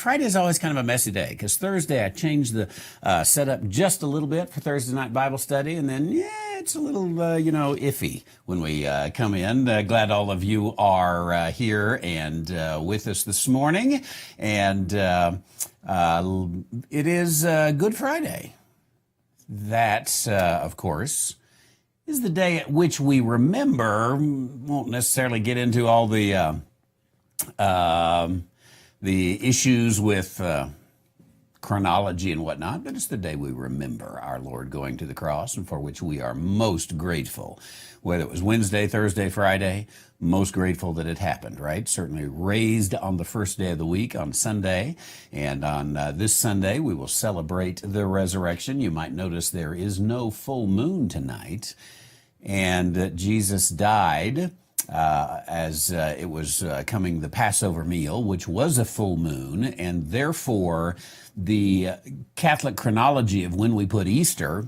Friday is always kind of a messy day because Thursday I changed the setup just a little bit for Thursday night Bible study, and then it's a little iffy when we come in. Glad all of you are here and with us this morning, and it is Good Friday. That, of course, is the day at which we remember. Won't necessarily get into all the issues with chronology and whatnot, but it's the day we remember our Lord going to the cross, and for which we are most grateful. Whether it was Wednesday, Thursday, Friday, most grateful that it happened, right? Certainly raised on the first day of the week, on Sunday, and on this Sunday we will celebrate the resurrection. You might notice there is no full moon tonight, and that Jesus died as it was coming the Passover meal, which was a full moon, and therefore the Catholic chronology of when we put Easter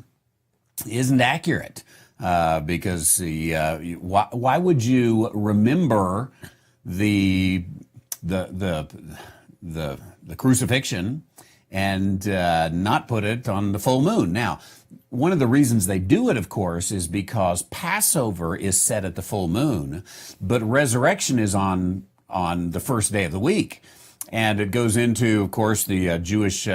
isn't accurate, because why would you remember the crucifixion and not put it on the full moon? Now, one of the reasons they do it, of course, is because Passover is set at the full moon, but resurrection is on the first day of the week. And it goes into, of course, the Jewish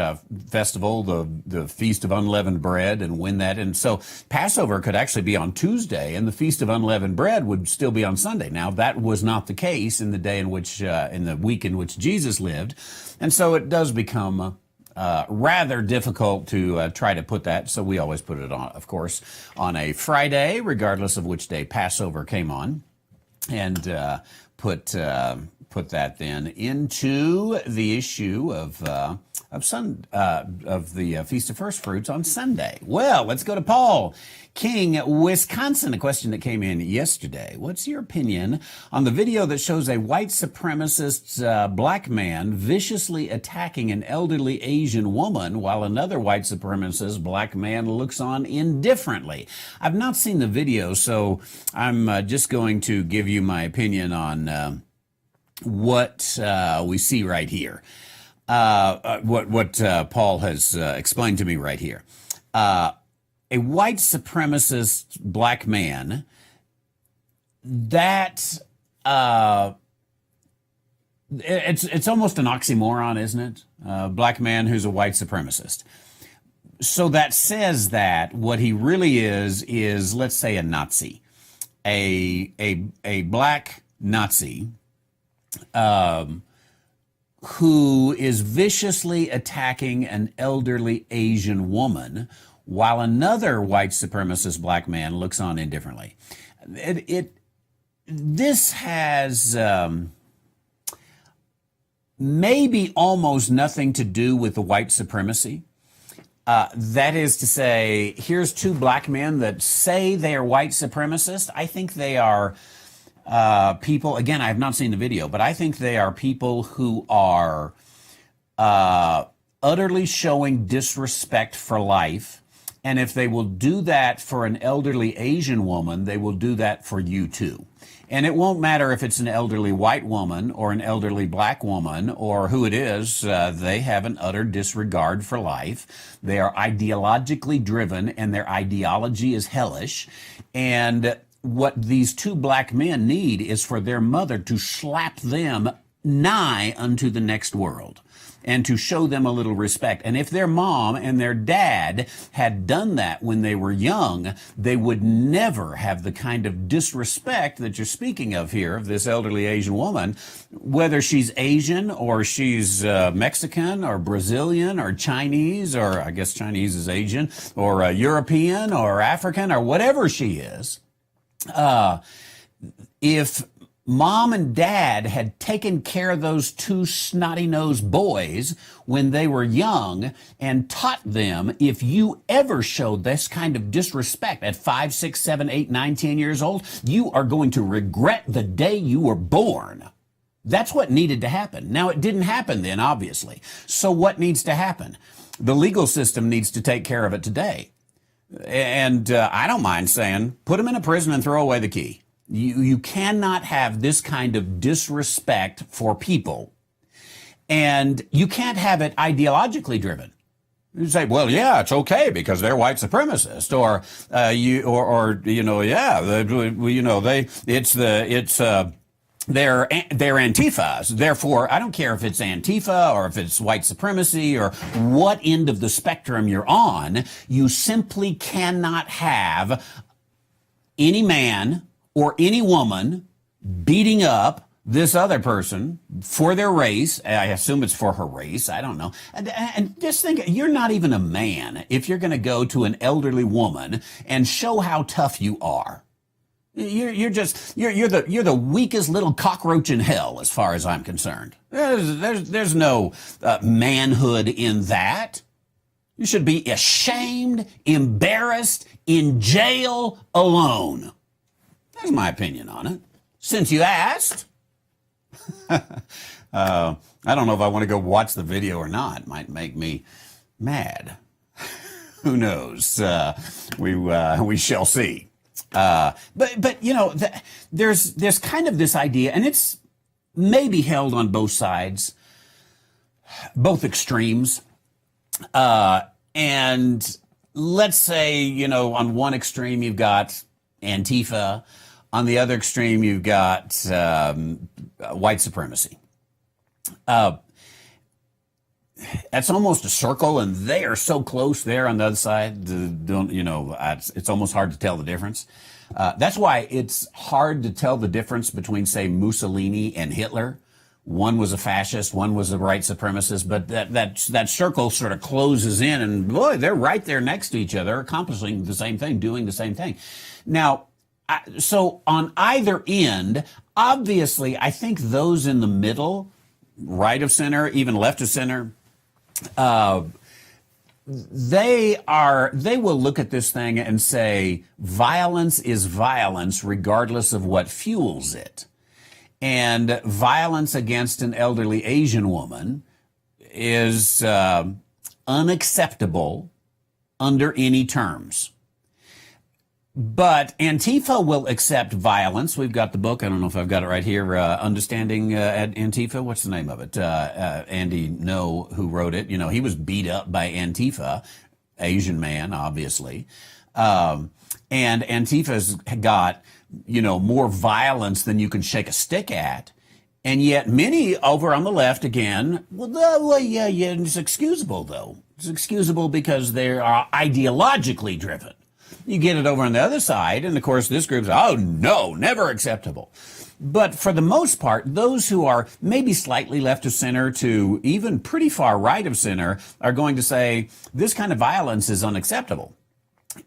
festival, the Feast of Unleavened Bread, and when that. And so Passover could actually be on Tuesday, and the Feast of Unleavened Bread would still be on Sunday. Now, that was not the case in the day in which, in the week in which Jesus lived. And so it does become rather difficult to try to put that. So we always put it on, of course, on a Friday, regardless of which day Passover came on, and put that then into the issue of the Feast of First Fruits on Sunday. Well, let's go to Paul King, Wisconsin. A question that came in yesterday. What's your opinion on the video that shows a white supremacist black man viciously attacking an elderly Asian woman while another white supremacist black man looks on indifferently? I've not seen the video, so I'm just going to give you my opinion on what we see right here. What Paul has explained to me right here. A white supremacist black man, that it's almost an oxymoron, isn't it? Black man who's a white supremacist. So that says that what he really is, let's say, a Nazi, a black Nazi, who is viciously attacking an elderly Asian woman while another white supremacist black man looks on indifferently. This has maybe almost nothing to do with the white supremacy. That is to say, here's two black men that say they are white supremacists. I think they are people, again, I have not seen the video, but I think they are people who are utterly showing disrespect for life. And if they will do that for an elderly Asian woman, they will do that for you too. And it won't matter if it's an elderly white woman or an elderly black woman or who it is. They have an utter disregard for life. They are ideologically driven, and their ideology is hellish. And what these two black men need is for their mother to slap them nigh unto the next world and to show them a little respect. And if their mom and their dad had done that when they were young, they would never have the kind of disrespect that you're speaking of here, of this elderly Asian woman, whether she's Asian or she's Mexican or Brazilian or Chinese, or I guess Chinese is Asian, or European or African or whatever she is. If mom and dad had taken care of those two snotty-nosed boys when they were young and taught them, if you ever showed this kind of disrespect at 5, 6, 7, 8, 9, 10 years old, you are going to regret the day you were born. That's what needed to happen. Now, it didn't happen then, obviously. So what needs to happen? The legal system needs to take care of it today. And I don't mind saying, put them in a prison and throw away the key. You cannot have this kind of disrespect for people And you can't have it ideologically driven. You say, well, yeah, it's okay because they're white supremacists, or they're Antifa. Therefore, I don't care if it's Antifa or if it's white supremacy or what end of the spectrum you're on. You simply cannot have any man or any woman beating up this other person for their race. I assume it's for her race. I don't know. And just think, you're not even a man if you're going to go to an elderly woman and show how tough you are. You're the weakest little cockroach in hell, as far as I'm concerned. There's no manhood in that. You should be ashamed, embarrassed, in jail, alone. That's my opinion on it. Since you asked. I don't know if I want to go watch the video or not. It might make me mad. Who knows? We shall see. But you know, there's kind of this idea, and it's maybe held on both sides, both extremes. And let's say, you know, on one extreme you've got Antifa, on the other extreme you've got white supremacy. That's almost a circle, and they are so close there on the other side. It's almost hard to tell the difference. That's why it's hard to tell the difference between, say, Mussolini and Hitler. One was a fascist, one was a white supremacist, but that circle sort of closes in, and boy, they're right there next to each other, accomplishing the same thing, doing the same thing. Now, so on either end, obviously, I think those in the middle, right of center, even left of center, they will look at this thing and say violence is violence regardless of what fuels it. And violence against an elderly Asian woman is unacceptable under any terms. But Antifa will accept violence. We've got the book. I don't know if I've got it right here. Understanding Antifa. What's the name of it? Andy No, who wrote it. You know, he was beat up by Antifa, Asian man, obviously. And Antifa's got, you know, more violence than you can shake a stick at. And yet many over on the left, again, yeah, it's excusable, though. It's excusable because they are ideologically driven. You get it over on the other side, and of course this group's, oh no, never acceptable. But for the most part, those who are maybe slightly left of center to even pretty far right of center are going to say this kind of violence is unacceptable,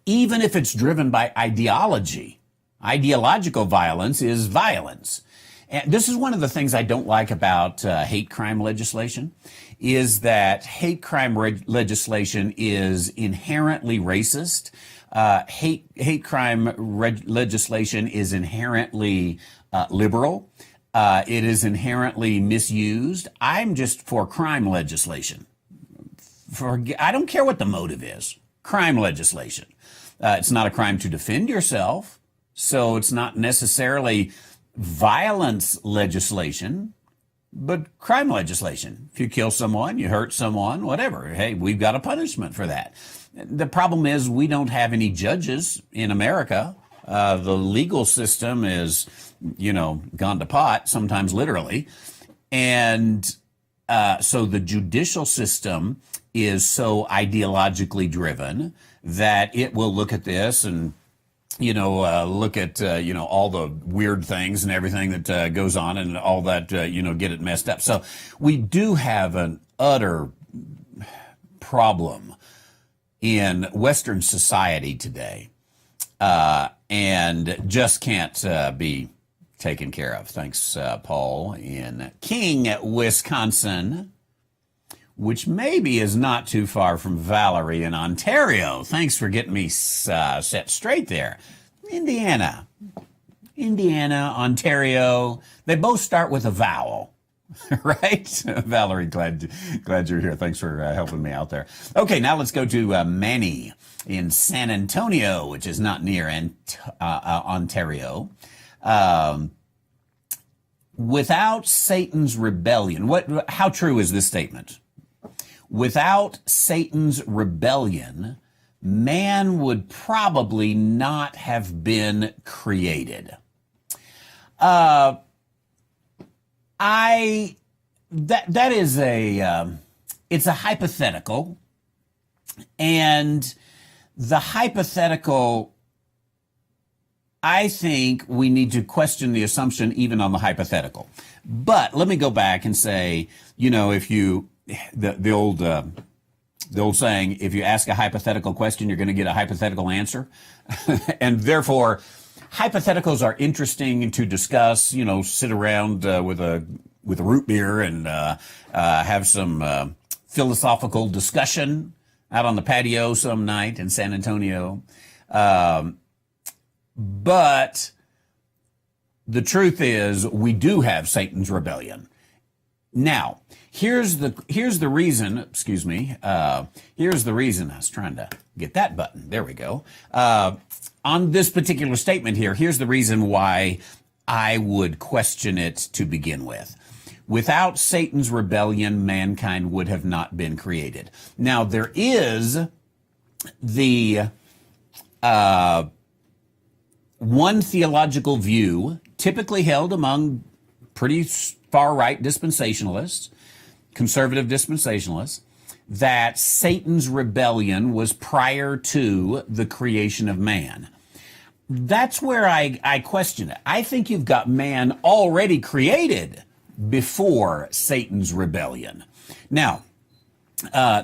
even if it's driven by ideology. Ideological violence is violence. And this is one of the things I don't like about hate crime legislation, is that hate crime legislation is inherently racist. Hate crime legislation is inherently liberal. It is inherently misused. I'm just for crime legislation. I don't care what the motive is. Crime legislation. It's not a crime to defend yourself, so it's not necessarily violence legislation, but crime legislation. If you kill someone, you hurt someone, whatever. Hey, we've got a punishment for that. The problem is we don't have any judges in America. The legal system is, you know, gone to pot, sometimes literally. And so the judicial system is so ideologically driven that it will look at this and, you know, look at, you know, all the weird things and everything that goes on and all that, you know, get it messed up. So we do have an utter problem in Western society today, and just can't be taken care of. Thanks, Paul, in King, Wisconsin, which maybe is not too far from Valerie in Ontario. Thanks for getting me set straight there. Indiana, Ontario, they both start with a vowel. Right? Valerie, glad you're here. Thanks for helping me out there. Okay, now let's go to Manny in San Antonio, which is not near Ontario. without Satan's rebellion, how true is this statement? Without Satan's rebellion, man would probably not have been created. That is it's a hypothetical, and the hypothetical, I think we need to question the assumption even on the hypothetical. But let me go back and say, if you, the old saying, if you ask a hypothetical question, you're going to get a hypothetical answer. And therefore, hypotheticals are interesting to discuss, sit around with a root beer and have some philosophical discussion out on the patio some night in San Antonio. But the truth is, we do have Satan's rebellion. Now, here's the reason, here's the reason. I was trying to get that button. There we go. On this particular statement here, here's the reason why I would question it to begin with. Without Satan's rebellion, mankind would have not been created. Now, there is the one theological view typically held among pretty far-right dispensationalists, conservative dispensationalists, that Satan's rebellion was prior to the creation of man. That's where I question it. I think you've got man already created before Satan's rebellion. Now,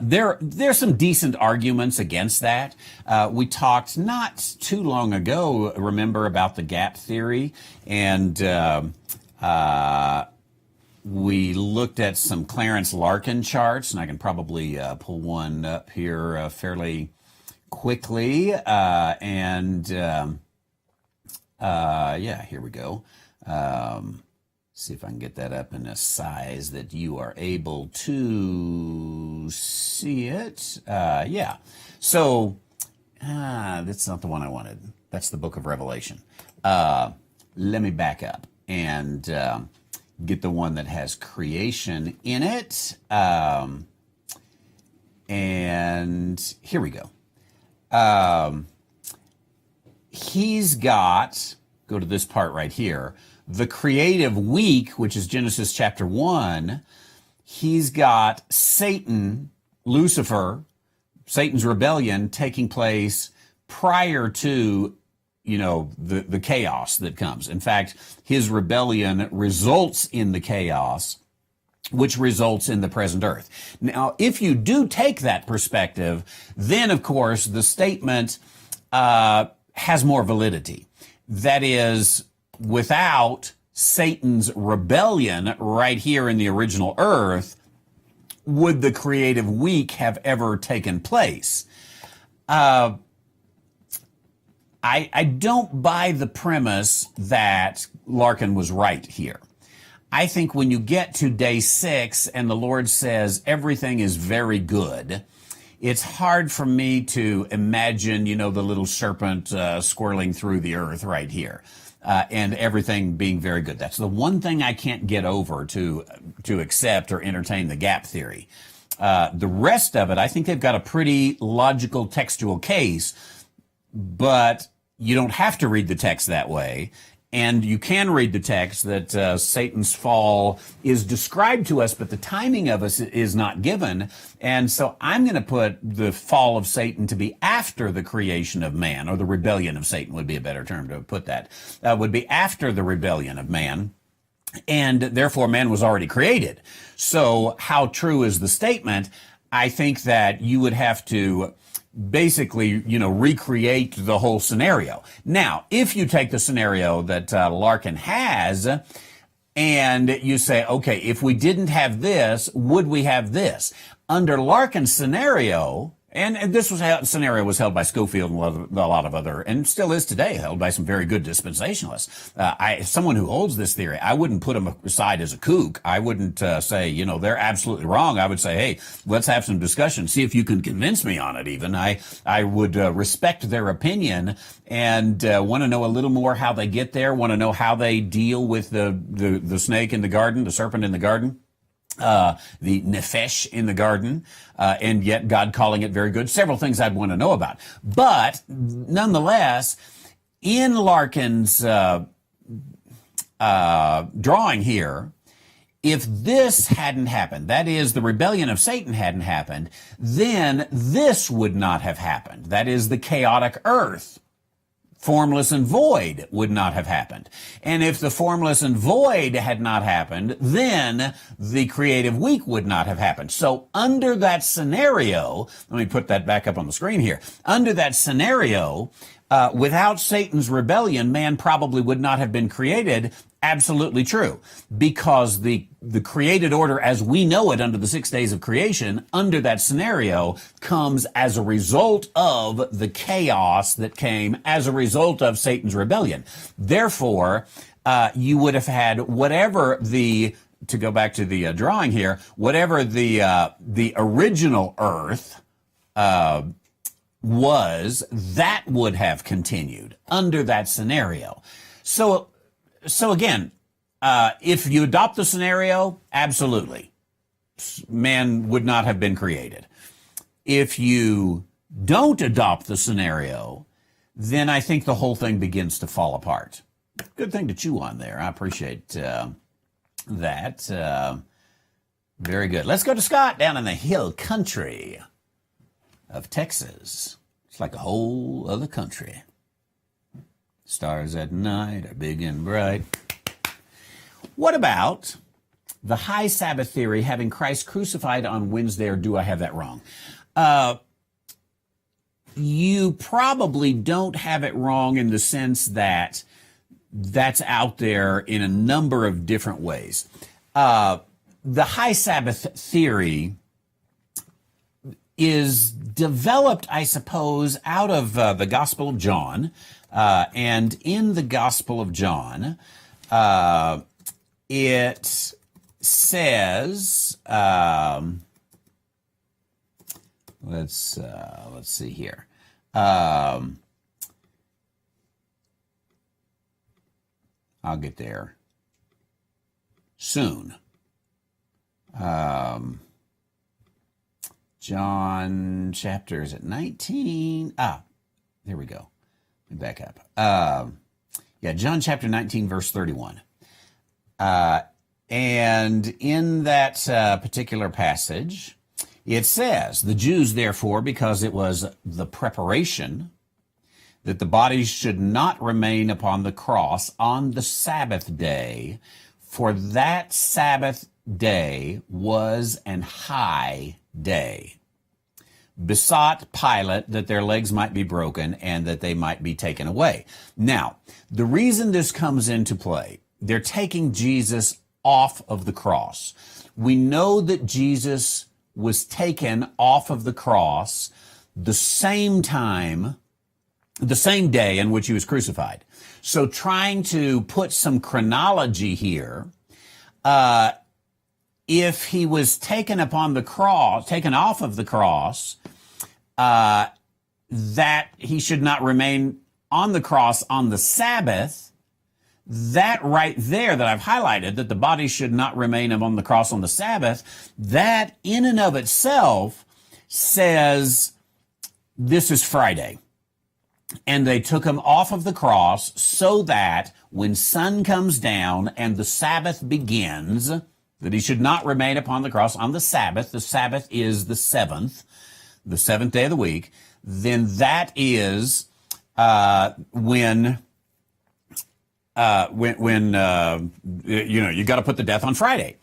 there's some decent arguments against that. We talked not too long ago, remember, about the gap theory, and we looked at some Clarence Larkin charts, and I can probably pull one up here fairly quickly. Yeah, here we go. See if I can get that up in a size that you are able to see it. Yeah. So that's not the one I wanted. That's the book of Revelation. Let me back up and get the one that has creation in it. And here we go. He's got, go to this part right here, the creative week, which is Genesis chapter 1, he's got Satan, Lucifer, Satan's rebellion taking place prior to, the chaos that comes. In fact, his rebellion results in the chaos, which results in the present earth. Now, if you do take that perspective, then, of course, the statement has more validity. That is, without Satan's rebellion right here in the original earth, would the creative week have ever taken place? I don't buy the premise that Larkin was right here. I think when you get to day 6 and the Lord says everything is very good, it's hard for me to imagine, the little serpent squirreling through the earth right here. And everything being very good. That's the one thing I can't get over to accept or entertain the gap theory. The rest of it, I think they've got a pretty logical textual case, but you don't have to read the text that way. And you can read the text that Satan's fall is described to us, but the timing of us is not given. And so I'm going to put the fall of Satan to be after the creation of man, or the rebellion of Satan would be a better term to put that, would be after the rebellion of man. And therefore, man was already created. So how true is the statement? I think that you would have to basically, recreate the whole scenario. Now, if you take the scenario that Larkin has, and you say, okay, if we didn't have this, would we have this? Under Larkin's scenario, And this scenario was held by Schofield and a lot of other, and still is today, held by some very good dispensationalists. Someone who holds this theory, I wouldn't put them aside as a kook. I wouldn't say, they're absolutely wrong. I would say, hey, let's have some discussion. See if you can convince me on it even. I would respect their opinion and want to know a little more how they get there, want to know how they deal with the snake in the garden, the serpent in the garden. The nefesh in the garden, and yet God calling it very good. Several things I'd want to know about. But nonetheless, in Larkin's drawing here, if this hadn't happened, that is, the rebellion of Satan hadn't happened, then this would not have happened. That is, the chaotic earth, formless and void, would not have happened. And if the formless and void had not happened, then the creative week would not have happened. So under that scenario, let me put that back up on the screen here. Under that scenario, without Satan's rebellion, man probably would not have been created. Absolutely true. Because the created order as we know it under the 6 days of creation, under that scenario, comes as a result of the chaos that came as a result of Satan's rebellion. Therefore, you would have had whatever to go back to the drawing here, whatever the original earth was, that would have continued under that scenario. So again, if you adopt the scenario, absolutely, man would not have been created. If you don't adopt the scenario, then I think the whole thing begins to fall apart. Good thing to chew on there. I appreciate that. Very good. Let's go to Scott down in the hill country of Texas. It's like a whole other country. Stars at night are big and bright. What about the high Sabbath theory, having Christ crucified on Wednesday, or do I have that wrong? You probably don't have it wrong in the sense that that's out there in a number of different ways. The high Sabbath theory is developed, I suppose, out of the Gospel of John. And in the Gospel of John, it says, let's see here. I'll get there soon. John chapter, is it 19? There we go. Let me back up. John chapter 19, verse 31. And in that particular passage, it says, the Jews, therefore, because it was the preparation that the body should not remain upon the cross on the Sabbath day, for that Sabbath day was an high day, besought Pilate that their legs might be broken and that they might be taken away. Now, the reason this comes into play, they're taking Jesus off of the cross. We know that Jesus was taken off of the cross the same time, the same day in which he was crucified. So trying to put some chronology here, if he was taken off of the cross, that he should not remain on the cross on the Sabbath, that right there that I've highlighted, that the body should not remain on the cross on the Sabbath, that in and of itself says this is Friday. And they took him off of the cross so that when sun comes down and the Sabbath begins, that he should not remain upon the cross on the Sabbath. The Sabbath is the seventh day of the week. Then that is when you got to put the death on Friday.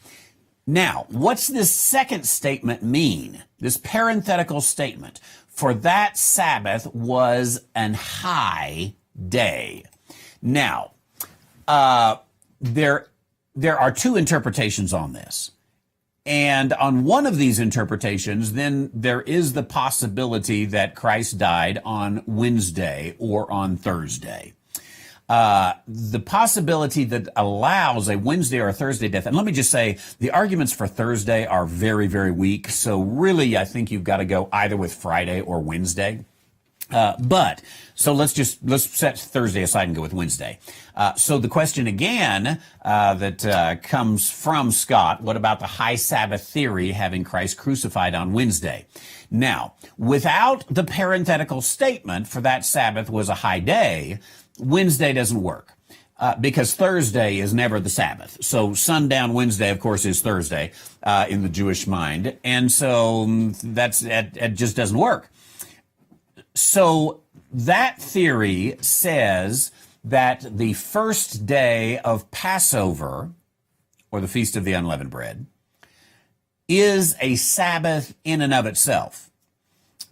Now, what's this second statement mean? This parenthetical statement, for that Sabbath was an high day. Now, there are two interpretations on this. And on one of these interpretations, then there is the possibility that Christ died on Wednesday or on Thursday. The possibility that allows a Wednesday or a Thursday death, and let me just say, the arguments for Thursday are very, very weak. So really, I think you've got to go either with Friday or Wednesday. So let's set Thursday aside and go with Wednesday. So the question again, that comes from Scott, what about the high Sabbath theory having Christ crucified on Wednesday? Now, without the parenthetical statement for that Sabbath was a high day, Wednesday doesn't work. Because Thursday is never the Sabbath. So sundown Wednesday, of course, is Thursday, in the Jewish mind. And so it just doesn't work. So that theory says that the first day of Passover, or the Feast of the Unleavened Bread, is a Sabbath in and of itself.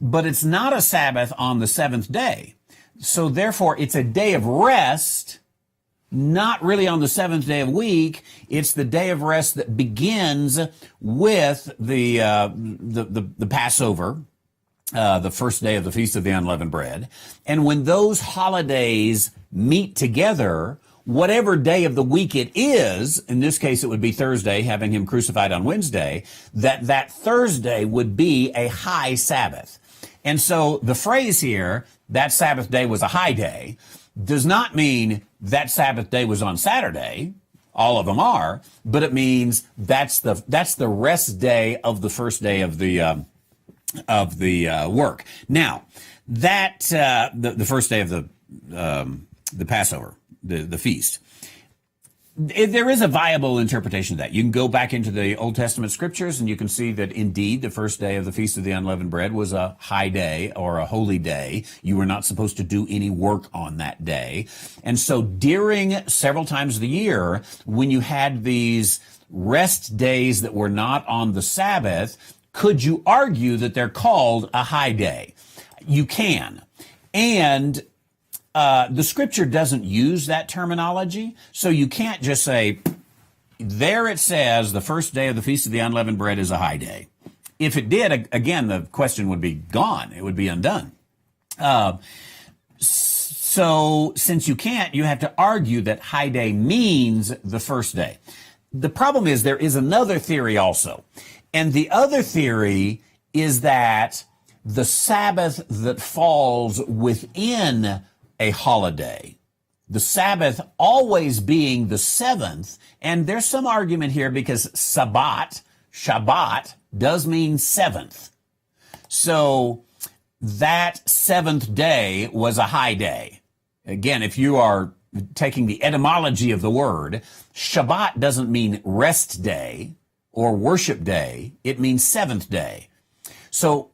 But it's not a Sabbath on the seventh day. So therefore, it's a day of rest, not really on the seventh day of week. It's the day of rest that begins with the Passover, the first day of the Feast of the Unleavened Bread. And when those holidays meet together, whatever day of the week it is, in this case it would be Thursday, having him crucified on Wednesday, that Thursday would be a high Sabbath. And so the phrase here, that Sabbath day was a high day, does not mean that Sabbath day was on Saturday. All of them are, but it means that's the rest day of the first day of the work. Now, that the first day of the Passover, the feast. There is a viable interpretation of that. You can go back into the Old Testament scriptures and you can see that indeed the first day of the Feast of the Unleavened Bread was a high day or a holy day. You were not supposed to do any work on that day. And so during several times of the year, when you had these rest days that were not on the Sabbath, could you argue that they're called a high day? You can. And the scripture doesn't use that terminology, so you can't just say, there it says the first day of the Feast of the Unleavened Bread is a high day. If it did, again, the question would be gone. It would be undone. So since you can't, you have to argue that high day means the first day. The problem is there is another theory also. And the other theory is that the Sabbath that falls within a holiday, the Sabbath always being the seventh, and there's some argument here because Shabbat does mean seventh. So that seventh day was a high day. Again, if you are taking the etymology of the word, Shabbat doesn't mean rest day or worship day. It means seventh day. So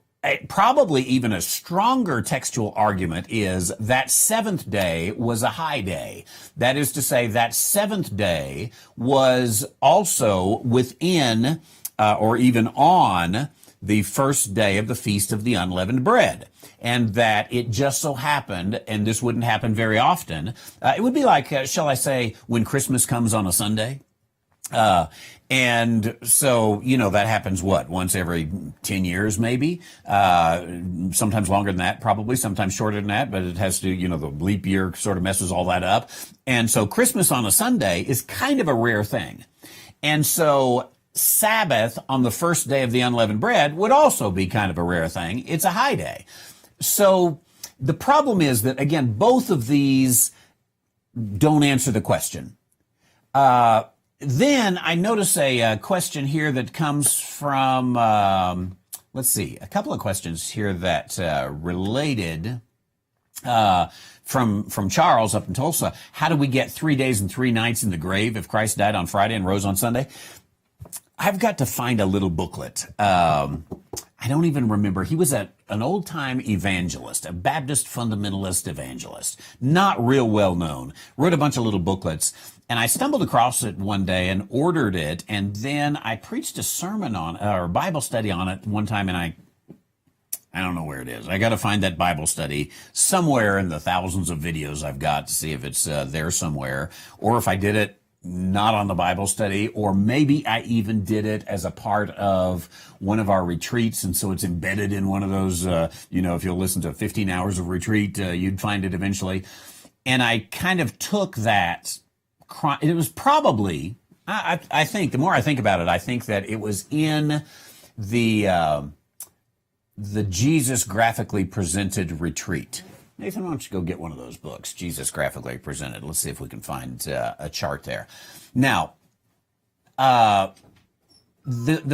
probably even a stronger textual argument is that seventh day was a high day. That is to say, that seventh day was also within or even on the first day of the Feast of the Unleavened Bread. And that it just so happened, and this wouldn't happen very often, it would be like, shall I say, when Christmas comes on a Sunday. And so, that happens once every 10 years, maybe, sometimes longer than that, probably, sometimes shorter than that, but it has to, the leap year sort of messes all that up. And so Christmas on a Sunday is kind of a rare thing. And so Sabbath on the first day of the unleavened bread would also be kind of a rare thing. It's a high day. So the problem is that, again, both of these don't answer the question. Then I notice a question here that comes from, let's see, a couple of questions here that related from Charles up in Tulsa. How do we get 3 days and 3 nights in the grave if Christ died on Friday and rose on Sunday? I've got to find a little booklet. I don't even remember. He was an old-time evangelist, a Baptist fundamentalist evangelist, not real well known. Wrote a bunch of little booklets. And I stumbled across it one day and ordered it, and then I preached a sermon on or Bible study on it one time, and I don't know where it is. I got to find that Bible study somewhere in the thousands of videos I've got to see if it's there somewhere, or if I did it not on the Bible study, or maybe I even did it as a part of one of our retreats, and so it's embedded in one of those, if you'll listen to 15 hours of retreat, you'd find it eventually. And I kind of took that, it was probably, I think, the more I think about it, I think that it was in the Jesus Graphically Presented Retreat. Nathan, why don't you go get one of those books, Jesus Graphically Presented. Let's see if we can find a chart there. Now, the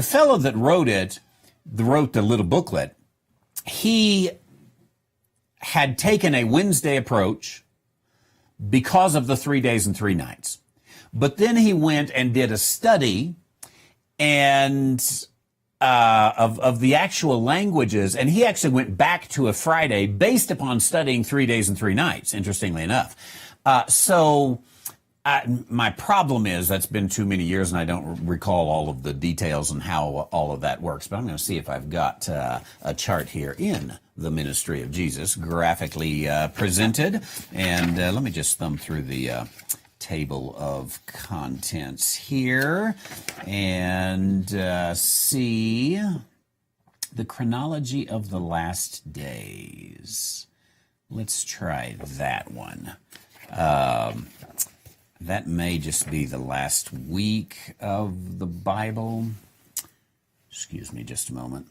fellow that wrote the little booklet, he had taken a Wednesday approach because of the 3 days and 3 nights. But then he went and did a study and of the actual languages, and he actually went back to a Friday based upon studying 3 days and 3 nights, interestingly enough. My problem is that's been too many years and I don't recall all of the details and how all of that works, but I'm going to see if I've got a chart here in the Ministry of Jesus, graphically presented. And let me just thumb through the table of contents here and see the chronology of the last days. Let's try that one. That may just be the last week of the Bible. Excuse me just a moment.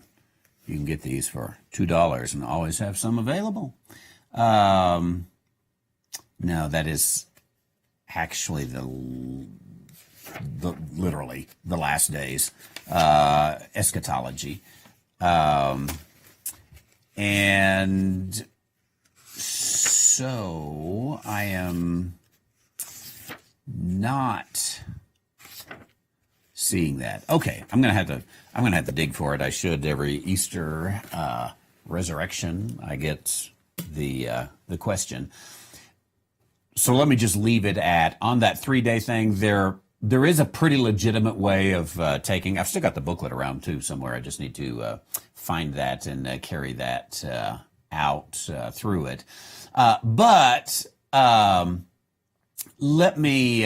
You can get these for $2 and always have some available. No, that is actually the literally the last days, eschatology. And so I am not seeing that. Okay, I'm gonna have to dig for it. I should every Easter resurrection. I get the question. So let me just leave it at, on that 3-day thing, there is a pretty legitimate way of taking, I've still got the booklet around too somewhere. I just need to find that and carry that out through it. But let me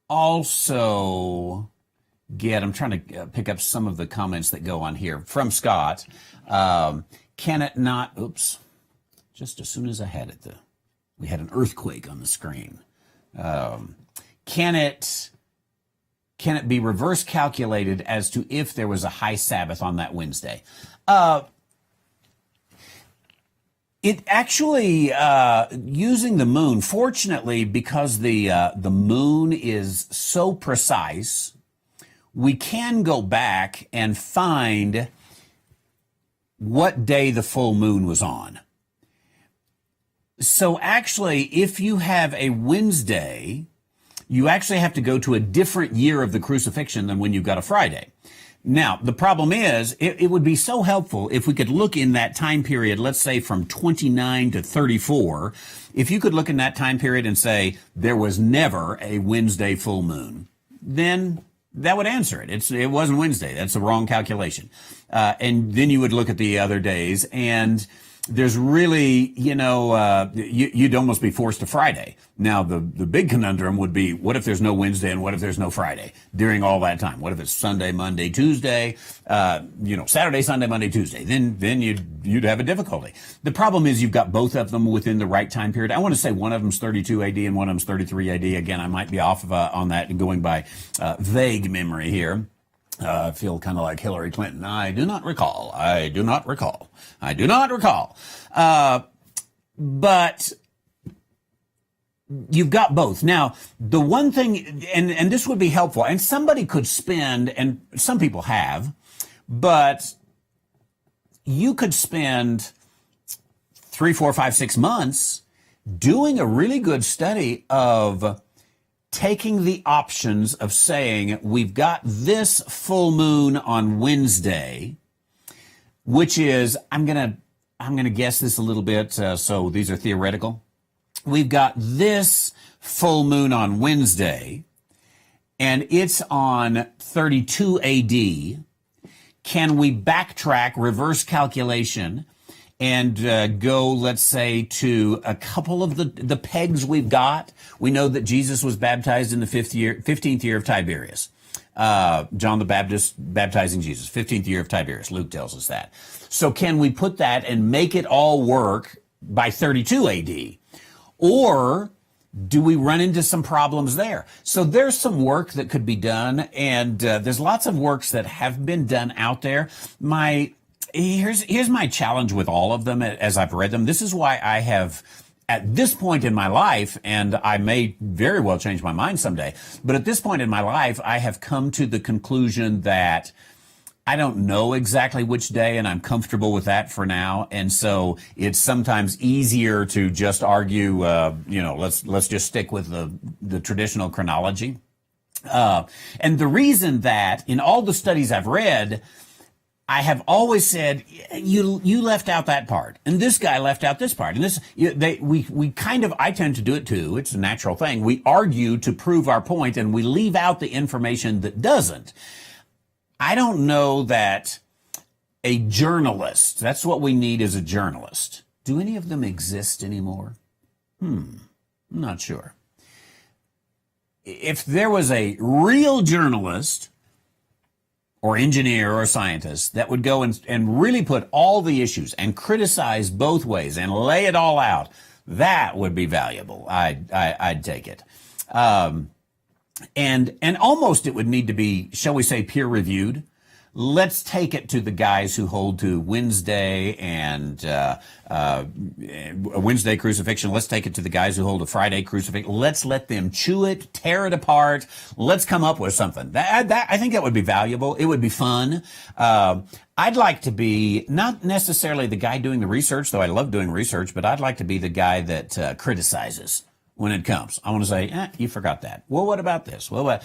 also I'm trying to pick up some of the comments that go on here from Scott. Can it not, just as soon as I had it, we had an earthquake on the screen. Can it be reverse calculated as to if there was a high Sabbath on that Wednesday? It actually, using the moon, fortunately, because the moon is so precise, we can go back and find what day the full moon was on. So actually, if you have a Wednesday, you actually have to go to a different year of the crucifixion than when you've got a Friday. Now, the problem is, it would be so helpful if we could look in that time period, let's say from 29 to 34, if you could look in that time period and say, there was never a Wednesday full moon, then that would answer it. It wasn't Wednesday. That's the wrong calculation. And then you would look at the other days, and there's really, you'd almost be forced to Friday. Now, the big conundrum would be, what if there's no Wednesday and what if there's no Friday during all that time? What if it's Sunday, Monday, Tuesday, Saturday, Sunday, Monday, Tuesday? Then you'd have a difficulty. The problem is you've got both of them within the right time period. I want to say one of them's 32 AD and one of them's 33 AD. Again, I might be off on that and going by vague memory here. I feel kind of like Hillary Clinton. I do not recall. But you've got both. Now, the one thing, and this would be helpful, and somebody could spend, and some people have, but you could spend 3, 4, 5, 6 months doing a really good study of taking the options of saying, we've got this full moon on Wednesday, which is, I'm gonna guess this a little bit, so these are theoretical. We've got this full moon on Wednesday, and it's on 32 AD. Can we backtrack, reverse calculation, and go, let's say, to a couple of the pegs we've got. We know that Jesus was baptized in the 15th year of Tiberius. John the Baptist baptizing Jesus, 15th year of Tiberius. Luke tells us that. So can we put that and make it all work by 32 AD? Or do we run into some problems there? So there's some work that could be done, and there's lots of works that have been done out there. Here's my challenge with all of them as I've read them. This is why I have, at this point in my life, and I may very well change my mind someday, but at this point in my life, I have come to the conclusion that I don't know exactly which day, and I'm comfortable with that for now. And so it's sometimes easier to just argue, let's just stick with the traditional chronology. And the reason that in all the studies I've read, I have always said, you left out that part, and this guy left out this part, and I tend to do it too. It's a natural thing. We argue to prove our point, and we leave out the information that doesn't. I don't know that a journalist, that's what we need as a journalist. Do any of them exist anymore? I'm not sure. If there was a real journalist or engineer or scientist that would go and really put all the issues and criticize both ways and lay it all out, that would be valuable. I'd take it. And almost it would need to be, shall we say, peer reviewed. Let's take it to the guys who hold to Wednesday and Wednesday crucifixion. Let's take it to the guys who hold a Friday crucifixion. Let's let them chew it, tear it apart. Let's come up with something. I think that would be valuable. It would be fun. I'd like to be not necessarily the guy doing the research, though I love doing research, but I'd like to be the guy that criticizes when it comes. I want to say, you forgot that. Well, what about this? Well,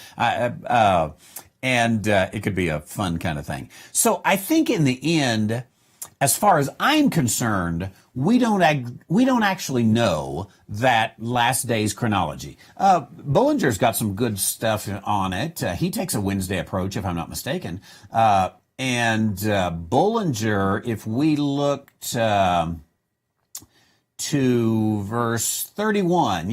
it could be a fun kind of thing. So I think in the end, as far as I'm concerned, we don't actually know that last day's chronology. Bullinger's got some good stuff on it. He takes a Wednesday approach, if I'm not mistaken. Bullinger, if we looked to verse 31.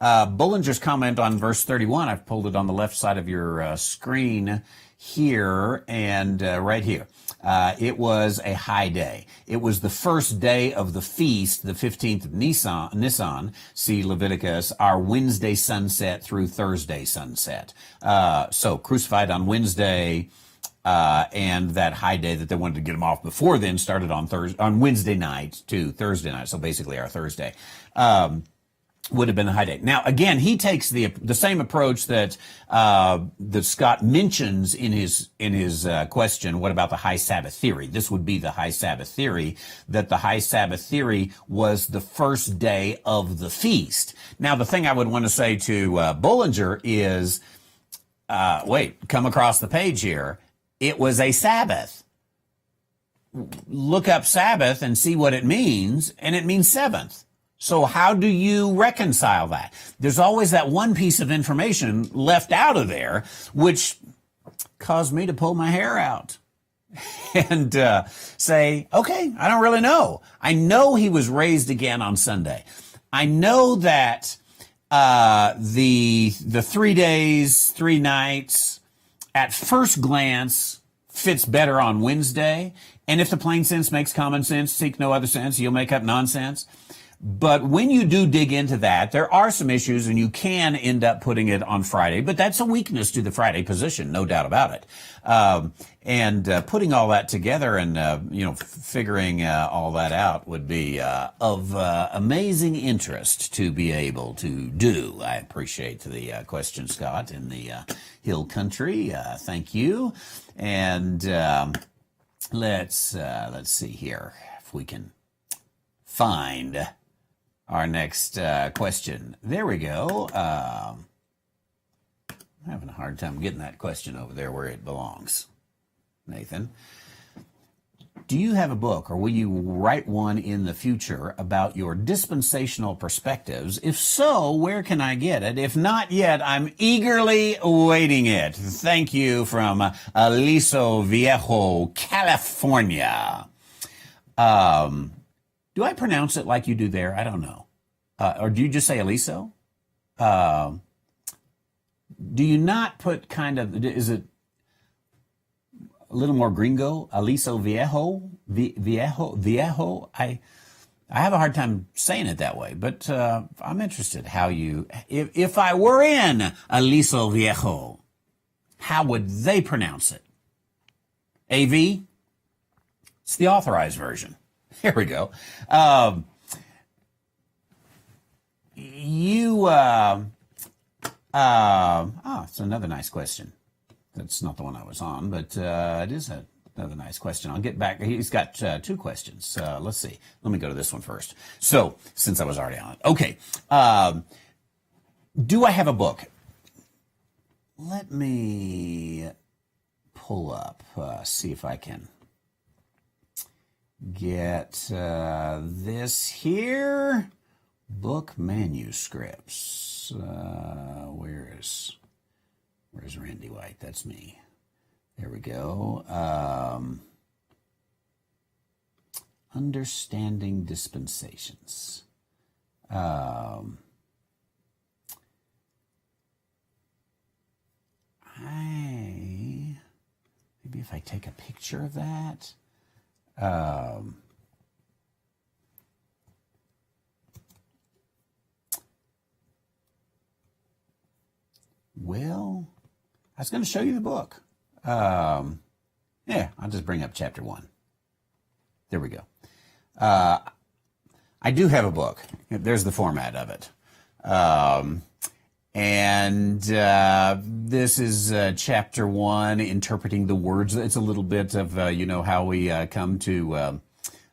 Bullinger's comment on verse 31, I've pulled it on the left side of your screen here and right here. It was a high day. It was the first day of the feast, the 15th of Nisan, see Leviticus, our Wednesday sunset through Thursday sunset. So crucified on Wednesday, and that high day that they wanted to get him off before then started on Wednesday night to Thursday night. So basically our Thursday, would have been the high day. Now, again, he takes the same approach that Scott mentions in his question. What about the high Sabbath theory? This would be the high Sabbath theory, that the high Sabbath theory was the first day of the feast. Now, the thing I would want to say to Bullinger is, come across the page here. It was a Sabbath. Look up Sabbath and see what it means, and it means seventh. So how do you reconcile that? There's always that one piece of information left out of there, which caused me to pull my hair out and say, okay, I don't really know. I know he was raised again on Sunday. I know that the 3 days, 3 nights, at first glance, fits better on Wednesday. And if the plain sense makes common sense, seek no other sense, you'll make up nonsense. But when you do dig into that, there are some issues, and you can end up putting it on Friday. But that's a weakness to the Friday position, no doubt about it. Putting all that together and figuring all that out would be of amazing interest to be able to do. I appreciate the question, Scott, in the Hill Country. Thank you. And let's see here if we can find our next question. There we go. I'm having a hard time getting that question over there where it belongs. Nathan, do you have a book, or will you write one in the future about your dispensational perspectives? If so, where can I get it? If not yet, I'm eagerly awaiting it. Thank you from Aliso Viejo, California. Do I pronounce it like you do there? I don't know. Or do you just say aliso? Uh, do you not put kind of, is it a little more gringo? Aliso viejo? Viejo? I have a hard time saying it that way, but I'm interested how you, if I were in Aliso Viejo, how would they pronounce it? AV? It's the authorized version. Here we go. It's another nice question. That's not the one I was on, but it is another nice question. I'll get back. He's got two questions. Let's see. Let me go to this one first. So, since I was already on it. Okay. Do I have a book? Let me pull up, see if I can get this here. Book manuscripts. Where's Randy White? That's me. There we go. Understanding Dispensations. Maybe if I take a picture of that. Well, I was going to show you the book. Yeah, I'll just bring up chapter 1. There we go. I do have a book. There's the format of it. This is chapter 1, interpreting the words. It's a little bit of, how we come to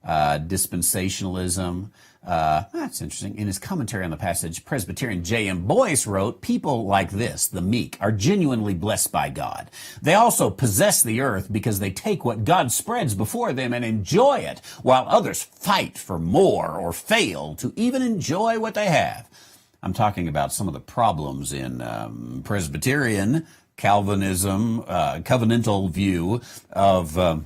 dispensationalism. That's interesting. In his commentary on the passage, Presbyterian J.M. Boyce wrote, "People like this, the meek, are genuinely blessed by God. They also possess the earth because they take what God spreads before them and enjoy it, while others fight for more or fail to even enjoy what they have." I'm talking about some of the problems in Presbyterian Calvinism, covenantal view of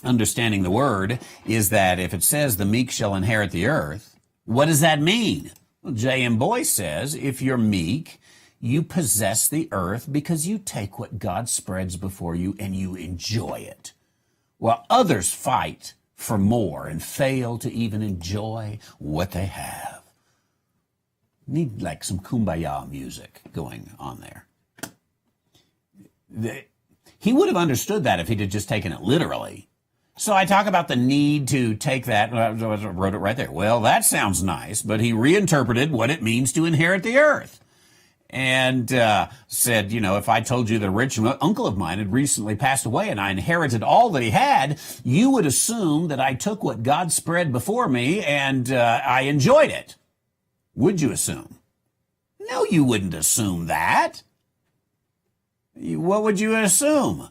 understanding the word, is that if it says the meek shall inherit the earth, what does that mean? Well, J.M. Boyce says if you're meek, you possess the earth because you take what God spreads before you and you enjoy it, while others fight for more and fail to even enjoy what they have. Need like some kumbaya music going on there. He would have understood that if he'd have just taken it literally. So I talk about the need to take that, I wrote it right there. Well, that sounds nice, but he reinterpreted what it means to inherit the earth. And said, if I told you that a rich uncle of mine had recently passed away and I inherited all that he had, you would assume that I took what God spread before me and I enjoyed it. Would you assume? No, you wouldn't assume that. What would you assume?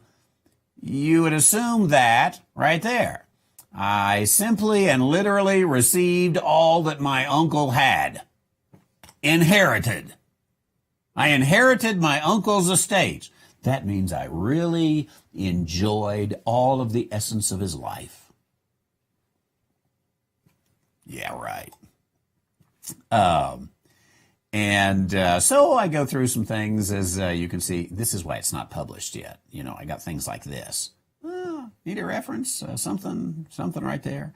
You would assume that right there. I simply and literally received all that my uncle had. Inherited. I inherited my uncle's estate. That means I really enjoyed all of the essence of his life. Yeah, right. So I go through some things, as you can see. This is why it's not published yet. I got things like this. Need a reference? Something right there.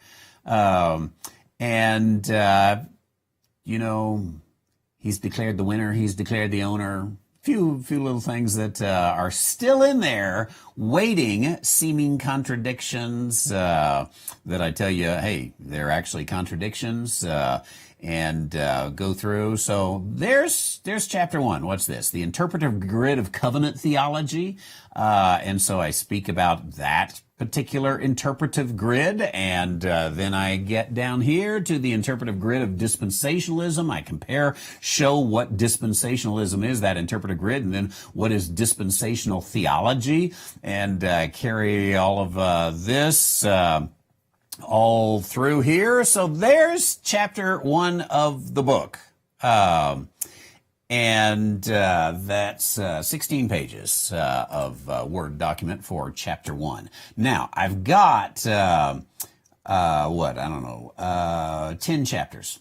He's declared the winner. He's declared the owner. Few little things that are still in there, waiting, seeming contradictions that I tell you, hey, they're actually contradictions. And go through. So there's chapter 1. What's this? The interpretive grid of covenant theology. And so I speak about that particular interpretive grid. And then I get down here to the interpretive grid of dispensationalism. I show what dispensationalism is, that interpretive grid, and then what is dispensational theology, and carry all of this all through here. So there's chapter 1 of the book. That's 16 pages of Word document for chapter 1. Now, I've got I don't know, 10 chapters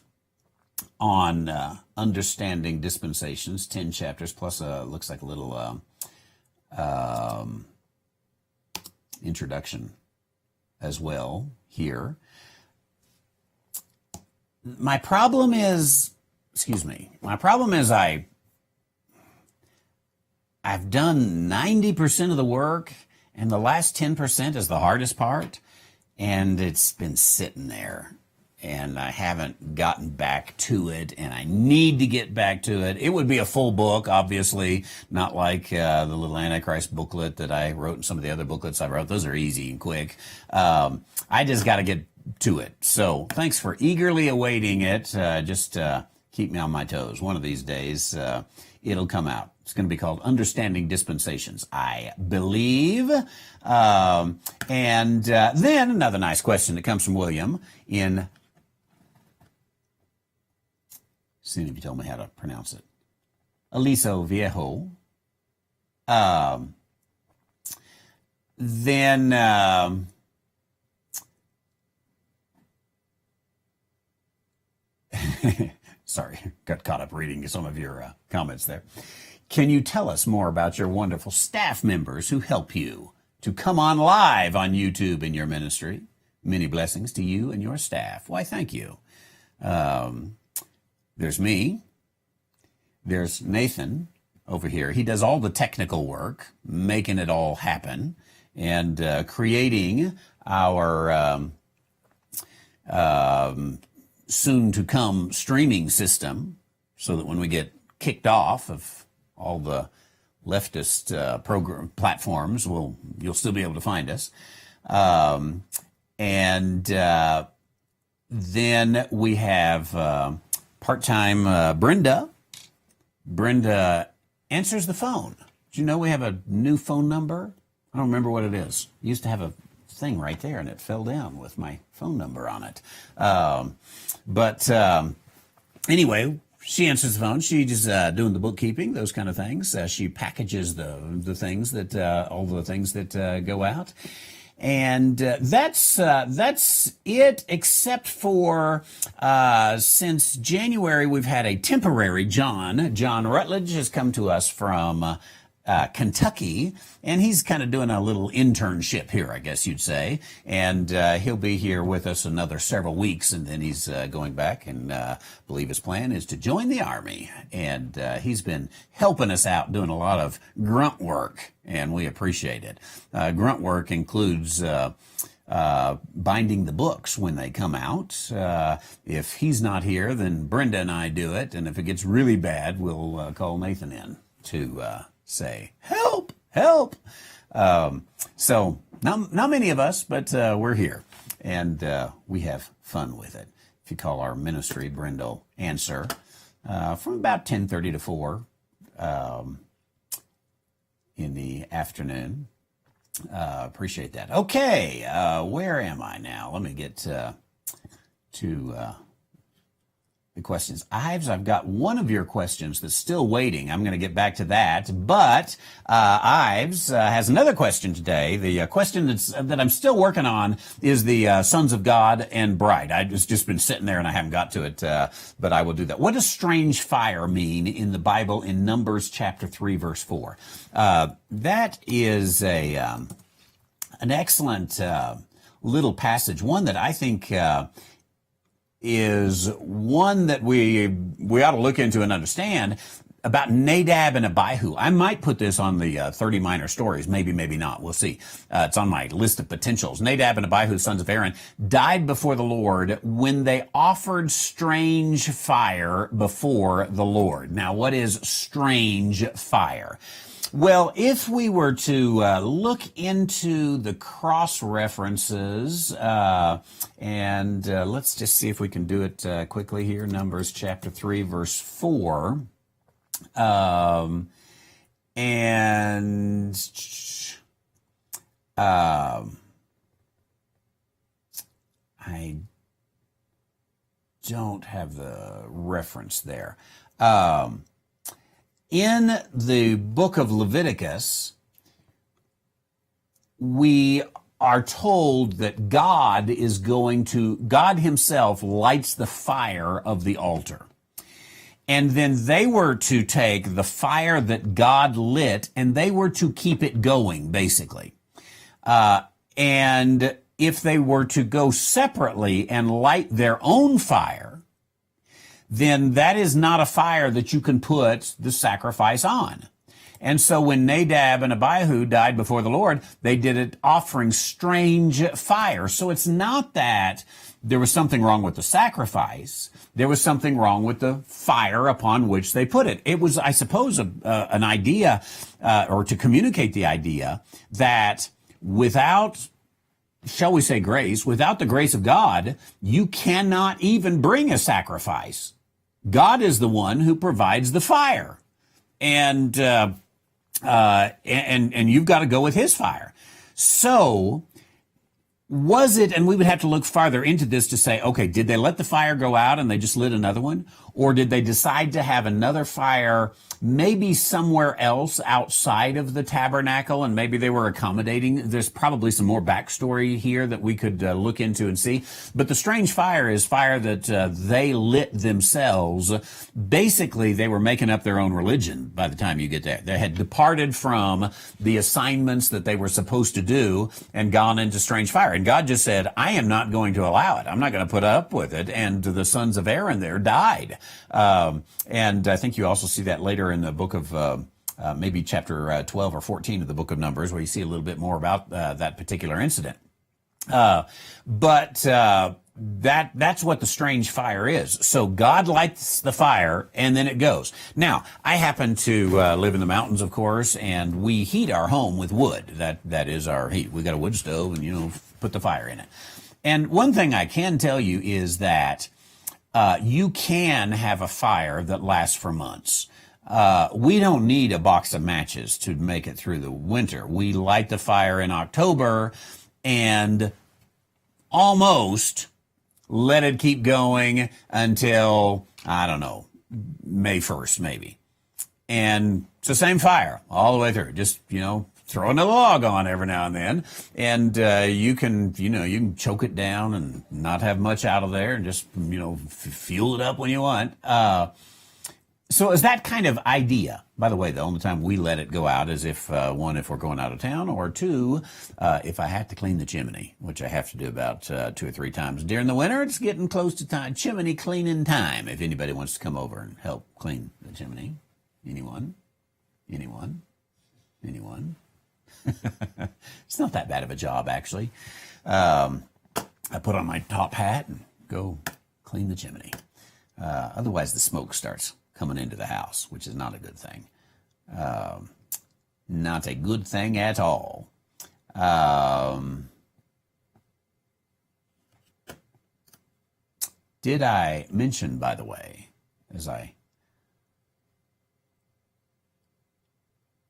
on understanding dispensations, 10 chapters, plus looks like a little introduction as well here. My problem is I've done 90% of the work, and the last 10% is the hardest part, and it's been sitting there, and I haven't gotten back to it, and I need to get back to it. It would be a full book, obviously, not like the little Antichrist booklet that I wrote and some of the other booklets I wrote. Those are easy and quick. I just got to get to it. So thanks for eagerly awaiting it. Just keep me on my toes. One of these days, it'll come out. It's going to be called Understanding Dispensations, I believe. And then another nice question that comes from William in, see if you tell me how to pronounce it, Aliso Viejo. Sorry, got caught up reading some of your comments there. Can you tell us more about your wonderful staff members who help you to come on live on YouTube in your ministry? Many blessings to you and your staff. Why, thank you. There's me. There's Nathan over here. He does all the technical work, making it all happen, and creating our soon-to-come streaming system so that when we get kicked off of all the leftist program platforms, you'll still be able to find us. Then we have part-time Brenda. Brenda answers the phone. Did you know we have a new phone number? I don't remember what it is. I used to have a thing right there, and it fell down with my phone number on it. Anyway, she answers the phone. She's doing the bookkeeping, those kind of things. She packages the things that all the things that go out, and that's it. Except for since January, we've had a temporary John. John Rutledge has come to us from Kentucky, and he's kind of doing a little internship here, I guess you'd say, and he'll be here with us another several weeks, and then he's going back, and I believe his plan is to join the Army, and he's been helping us out doing a lot of grunt work, and we appreciate it. Grunt work includes binding the books when they come out. If he's not here, then Brenda and I do it, and if it gets really bad, we'll call Nathan in to say, help, help. So not many of us, but we're here, and we have fun with it. If you call our ministry, Brenda will answer from about 10:30 to 4 in the afternoon. Appreciate that. Okay, where am I now? Let me get to the questions. Ives, I've got one of your questions that's still waiting. I'm going to get back to that. But Ives has another question today. The question that I'm still working on is the sons of God and bride. I've just been sitting there and I haven't got to it, but I will do that. What does strange fire mean in the Bible in Numbers chapter 3, verse 4? That is an excellent little passage, one that I think is one that we ought to look into and understand, about Nadab and Abihu. I might put this on the 30 minor stories, maybe not. We'll see. It's on my list of potentials. Nadab and Abihu, sons of Aaron, died before the Lord when they offered strange fire before the Lord. Now, what is strange fire? Well, if we were to look into the cross references, and let's just see if we can do it quickly here. Numbers chapter 3, verse 4. I don't have the reference there. In the book of Leviticus, we are told that God himself lights the fire of the altar. And then they were to take the fire that God lit and they were to keep it going, basically. And if they were to go separately and light their own fire, then that is not a fire that you can put the sacrifice on. And so when Nadab and Abihu died before the Lord, they did it offering strange fire. So it's not that there was something wrong with the sacrifice. There was something wrong with the fire upon which they put it. It was, I suppose, an idea, or to communicate the idea that without, shall we say, grace, without the grace of God, you cannot even bring a sacrifice. God is the one who provides the fire. And you've got to go with his fire. So was it, and we would have to look farther into this to say, okay, did they let the fire go out and they just lit another one? Or did they decide to have another fire maybe somewhere else outside of the tabernacle, and maybe they were accommodating? There's probably some more backstory here that we could look into and see. But the strange fire is fire that they lit themselves. Basically, they were making up their own religion by the time you get there. They had departed from the assignments that they were supposed to do and gone into strange fire. And God just said, I am not going to allow it. I'm not going to put up with it. And the sons of Aaron there died. And I think you also see that later in the book of maybe chapter 12 or 14 of the book of Numbers, where you see a little bit more about that particular incident. But that's what the strange fire is. So God lights the fire and then it goes. Now, I happen to live in the mountains, of course, and we heat our home with wood. That is our heat. We got a wood stove and, put the fire in it. And one thing I can tell you is that you can have a fire that lasts for months. We don't need a box of matches to make it through the winter. We light the fire in October and almost let it keep going until, I don't know, May 1st maybe. And it's the same fire all the way through. Just, throw another log on every now and then. And you can choke it down and not have much out of there and just, fuel it up when you want. So is that kind of idea? By the way, the only time we let it go out is if, one, if we're going out of town, or two, if I have to clean the chimney, which I have to do about 2 or 3 times during the winter. It's getting close to chimney cleaning time. If anybody wants to come over and help clean the chimney. Anyone? It's not that bad of a job, actually. I put on my top hat and go clean the chimney. Otherwise, the smoke starts coming into the house, which is not a good thing. Not a good thing at all. Did I mention, by the way, as I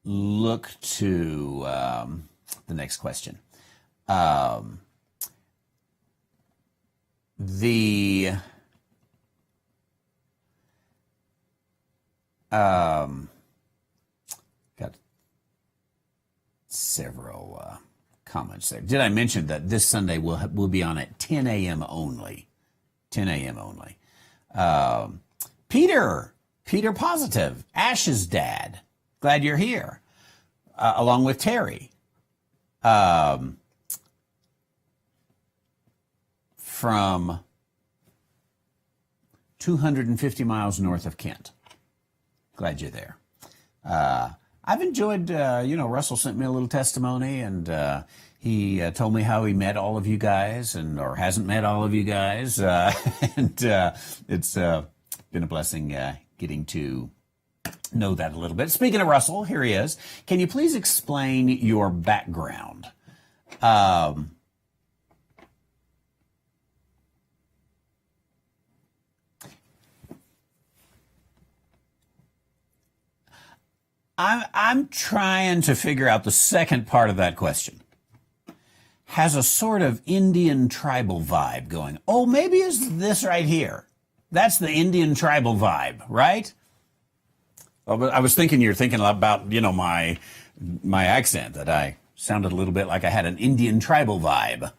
look to the next question, got several comments there. Did I mention that this Sunday we'll be on at 10 a.m. only? 10 a.m. only. Peter Positive, Ash's dad. Glad you're here, along with Terry. From 250 miles north of Kent. Glad you're there. I've enjoyed, Russell sent me a little testimony, and he told me how he met all of you guys, or hasn't met all of you guys. And it's been a blessing getting to know that a little bit. Speaking of Russell, here he is. Can you please explain your background? I'm trying to figure out the second part of that question. Has a sort of Indian tribal vibe going. Oh, maybe it's this right here. That's the Indian tribal vibe, right? Well, but I was thinking you're thinking about, my accent, that I Sounded a little bit like I had an Indian tribal vibe.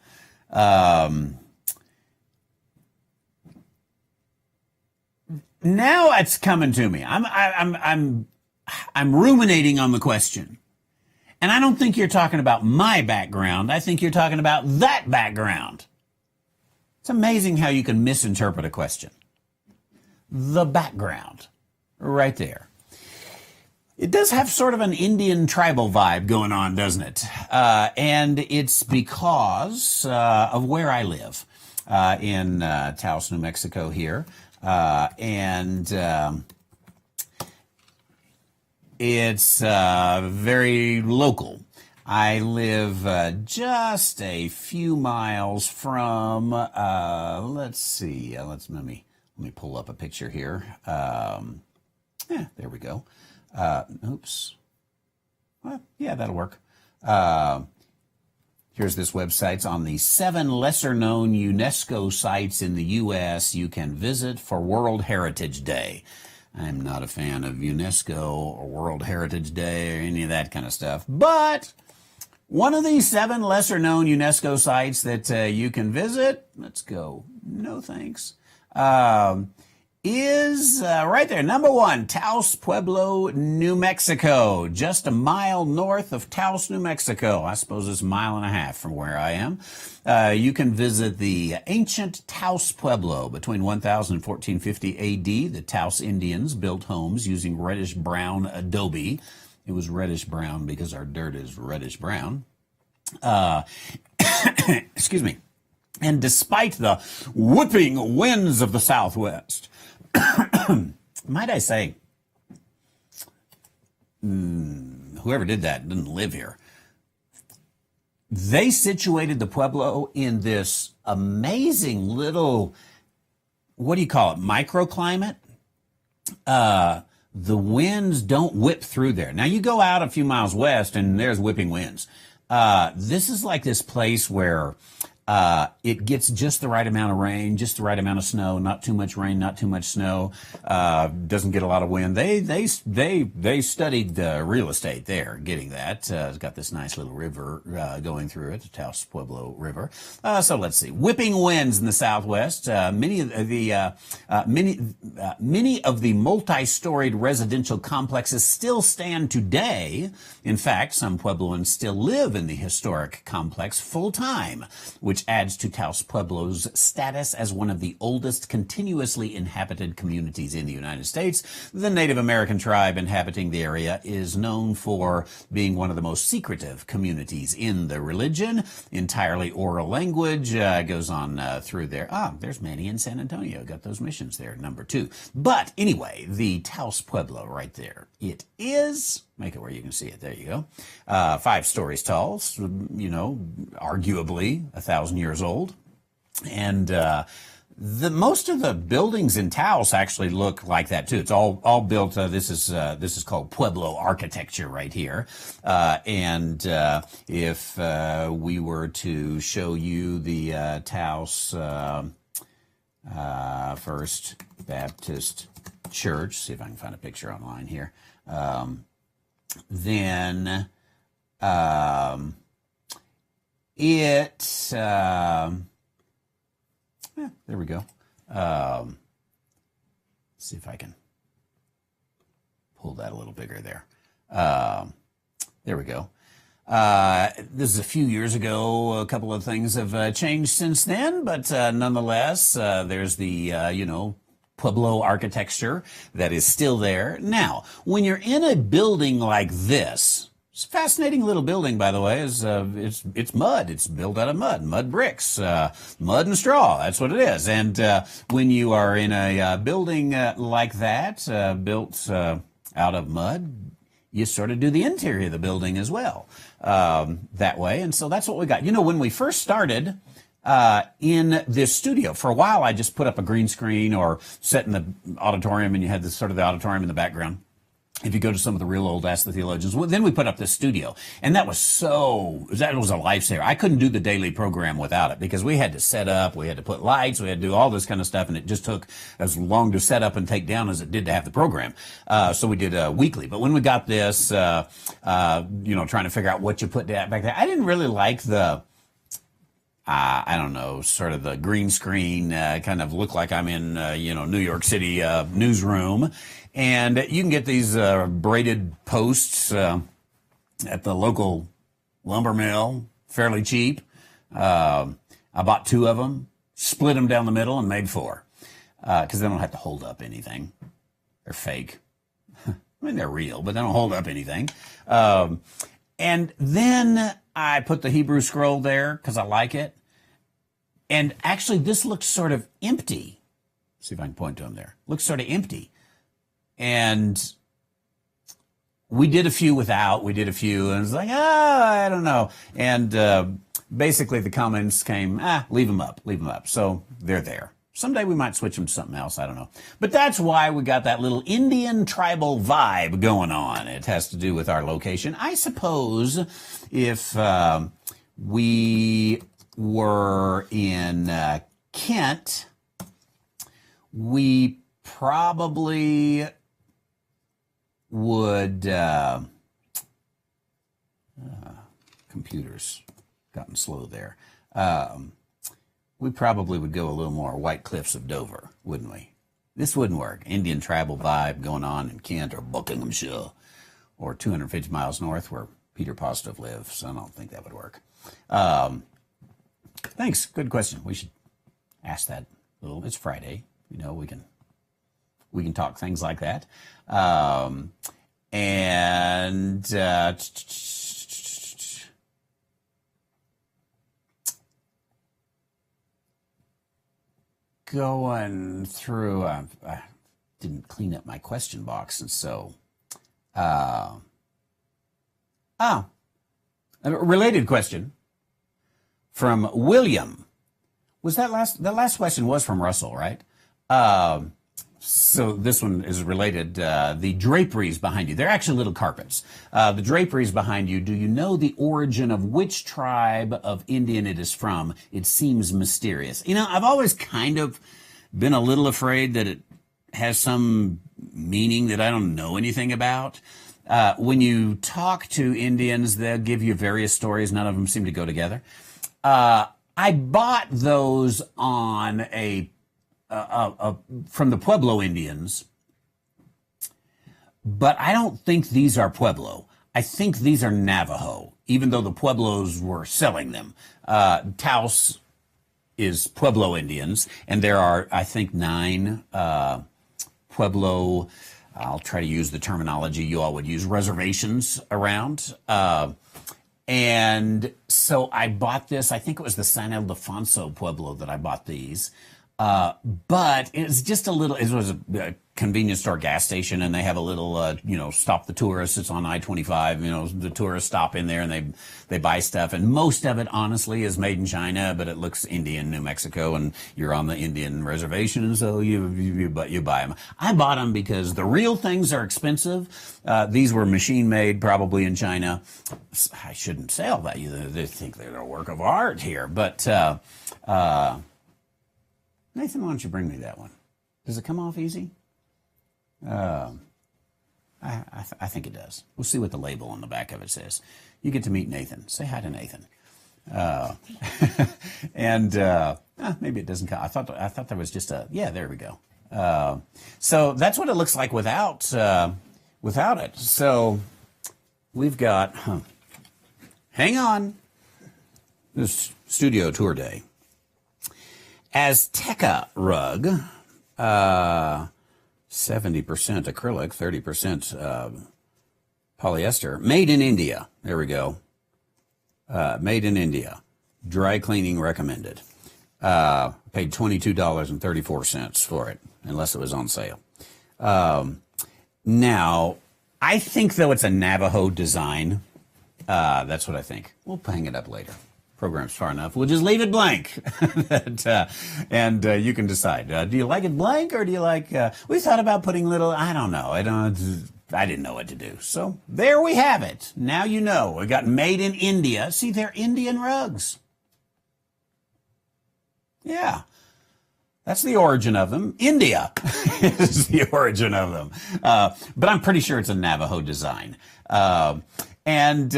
Now it's coming to me. I'm ruminating on the question. And I don't think you're talking about my background. I think you're talking about that background. It's amazing how you can misinterpret a question. The background, right there. It does have sort of an Indian tribal vibe going on, doesn't it? And it's because of where I live in Taos, New Mexico here. It's very local. I live just a few miles from, let's see, let me pull up a picture here. There we go. Oops. Well, yeah, that'll work. Here's this website. It's on the 7 lesser-known UNESCO sites in the U.S. you can visit for World Heritage Day. I'm not a fan of UNESCO or World Heritage Day or any of that kind of stuff. But one of these 7 lesser-known UNESCO sites that you can visit, let's go, no thanks, is right there. Number 1, Taos Pueblo, New Mexico. Just a mile north of Taos, New Mexico. I suppose it's a mile and a half from where I am. You can visit the ancient Taos Pueblo. Between 1000 and 1450 A.D., the Taos Indians built homes using reddish-brown adobe. It was reddish-brown because our dirt is reddish-brown. Excuse me. And despite the whipping winds of the Southwest, might I say, whoever did that didn't live here. They situated the Pueblo in this amazing little, what do you call it, microclimate? The winds don't whip through there. Now, you go out a few miles west and there's whipping winds. This is like this place where it gets just the right amount of rain, just the right amount of snow, not too much rain, not too much snow, doesn't get a lot of wind. They studied real estate there, getting that. It's got this nice little river going through it, the Taos Pueblo River. So let's see. Whipping winds in the Southwest. Many of the multi-storied residential complexes still stand today. In fact, some Puebloans still live in the historic complex full-time, which adds to Taos Pueblo's status as one of the oldest continuously inhabited communities in the United States. The Native American tribe inhabiting the area is known for being one of the most secretive communities in the religion. Entirely oral language goes on through there. There's Manny in San Antonio. Got those missions there, number 2. But anyway, the Taos Pueblo right there. It is... Make it where you can see it. There you go. 5 stories tall, arguably 1,000 years old. And most of the buildings in Taos actually look like that too. It's all built. This is called Pueblo architecture right here. And if we were to show you the Taos First Baptist Church, see if I can find a picture online here. Then there we go. See if I can pull that a little bigger there. There we go. This is a few years ago. A couple of things have changed since then, but nonetheless, there's the, Pueblo architecture that is still there. Now, when you're in a building like this, it's a fascinating little building, by the way. It's mud. It's built out of mud bricks, mud and straw. That's what it is. And when you are in a building like that, built out of mud, you sort of do the interior of the building as well that way. And so that's what we got. When we first started in this studio, for a while I just put up a green screen or set in the auditorium, and you had this sort of the auditorium in the background. If you go to some of the real old Ask the Theologians, well, then we put up this studio. And that was a lifesaver. I couldn't do the daily program without it because we had to set up, we had to put lights, we had to do all this kind of stuff. And it just took as long to set up and take down as it did to have the program. So we did weekly. But when we got this, trying to figure out what you put back there, I didn't really like the, I don't know, sort of the green screen, kind of look like I'm in, New York City newsroom. And you can get these braided posts at the local lumber mill, fairly cheap. I bought 2 of them, split them down the middle, and made 4 because they don't have to hold up anything. They're fake. I mean, they're real, but they don't hold up anything. And then I put the Hebrew scroll there because I like it. And actually, this looks sort of empty. See if I can point to them there. Looks sort of empty. And we did a few without. We did a few, and it's like, I don't know. And basically, the comments came, leave them up. So they're there. Someday we might switch them to something else. I don't know. But that's why we got that little Indian tribal vibe going on. It has to do with our location. I suppose if we were in Kent, we probably would, computers gotten slow there. We probably would go a little more White Cliffs of Dover, wouldn't we? This wouldn't work. Indian tribal vibe going on in Kent or Buckinghamshire or 250 miles north where Peter Postov lives. So I don't think that would work. Thanks. Good question. We should ask that it's Friday. We can talk things like that. Going through, I didn't clean up my question box, and so, a related question from William. The last question was from Russell, right? So this one is related. The draperies behind you. They're actually little carpets. The draperies behind you. Do you know the origin of which tribe of Indian it is from? It seems mysterious. I've always kind of been a little afraid that it has some meaning that I don't know anything about. When you talk to Indians, they'll give you various stories. None of them seem to go together. I bought those on from the Pueblo Indians, but I don't think these are Pueblo. I think these are Navajo, even though the Pueblos were selling them. Taos is Pueblo Indians, and there are, I think, 9 Pueblo, I'll try to use the terminology you all would use, reservations around. And so I bought this, I think it was the San Ildefonso Pueblo that I bought these. But it's just it was a convenience store gas station, and they have a little, stop the tourists. It's on I-25, the tourists stop in there and they buy stuff. And most of it, honestly, is made in China, but it looks Indian, New Mexico, and you're on the Indian reservation, and so you buy them. I bought them because the real things are expensive. These were machine made, probably in China. I shouldn't say all that. They think they're a work of art here, but, Nathan, why don't you bring me that one? Does it come off easy? I think it does. We'll see what the label on the back of it says. You get to meet Nathan. Say hi to Nathan. Maybe it doesn't come. I thought there was just there we go. So that's what it looks like without it. So we've got, hang on, this studio tour day. Azteca rug, 70% acrylic, 30% polyester, made in India. There we go. Made in India. Dry cleaning recommended. Paid $22.34 for it, unless it was on sale. Now, I think, though, it's a Navajo design. That's what I think. We'll hang it up later. Program's far enough. We'll just leave it blank. And you can decide. Do you like it blank, or do you like... we thought about putting little... I don't know. I didn't know what to do. So there we have it. Now you know. We got made in India. See, they're Indian rugs. Yeah. That's the origin of them. India is the origin of them. But I'm pretty sure it's a Navajo design. And